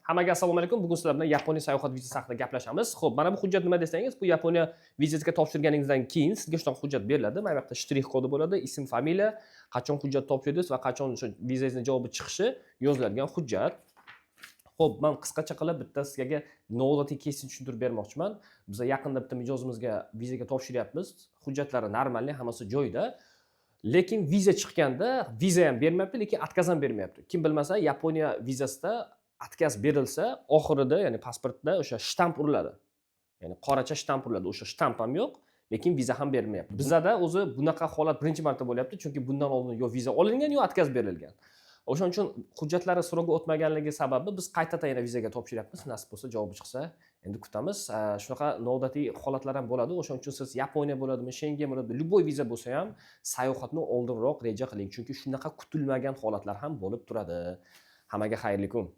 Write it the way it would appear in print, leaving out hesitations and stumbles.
Hammaga assalomu alaykum. Bugun sizlar bilan Yaponiya sayohat vizasi haqida gaplashamiz. Xo'p, mana bu hujjat nima desangiz, bu Yaponiya vizasiga topshirganingizdan keyin sizga shunaqa hujjat beriladi. Mana bu yoqda shtrix kodi bo'ladi, ism, familiya, qachon hujjat topshirdingiz va qachon o'sha vizangizning javobi chiqishi yoziladigan hujjat. Xo'p, men qisqacha qilib bitta sizga noodatiy keysni tushuntirib bermoqchiman. Biz yaqinda bitta mijozimizga vizaga topshiryapmiz. Hujjatlari normalniy, hammasi joyida. Lekin viza chiqqanda viza ham bermayapti, lekin отказ ham bermayapti. Kim bilmasa, Yaponiya vizasida отказ berilsa, oxirida, ya'ni pasportda o'sha shtamp uriladi. Ya'ni qoracha shtamp uriladi. O'sha shtamp ham yo'q, lekin viza ham berilmayapti. Bizda o'zi bunaqa holat birinchi marta bo'lyapti, chunki bundan oldin yo viza olingan, yo отказ berilgan. O'shaning uchun hujjatlari so'rovga o'tmaganligi sababi biz qaytadan yana vizaga topshiryapmiz. Nasib bo'lsa, javobi chiqsa, endi kutamiz. Shunaqa noodatiy holatlar ham bo'ladi. O'shaning uchun siz Yaponiya bo'ladimi, Schengen bo'ladimi, любой viza bo'lsa ham sayohatni oldinroq reja qiling, chunki shunaqa kutilmagan holatlar ham bo'lib turadi. Hammaga xayrli kun.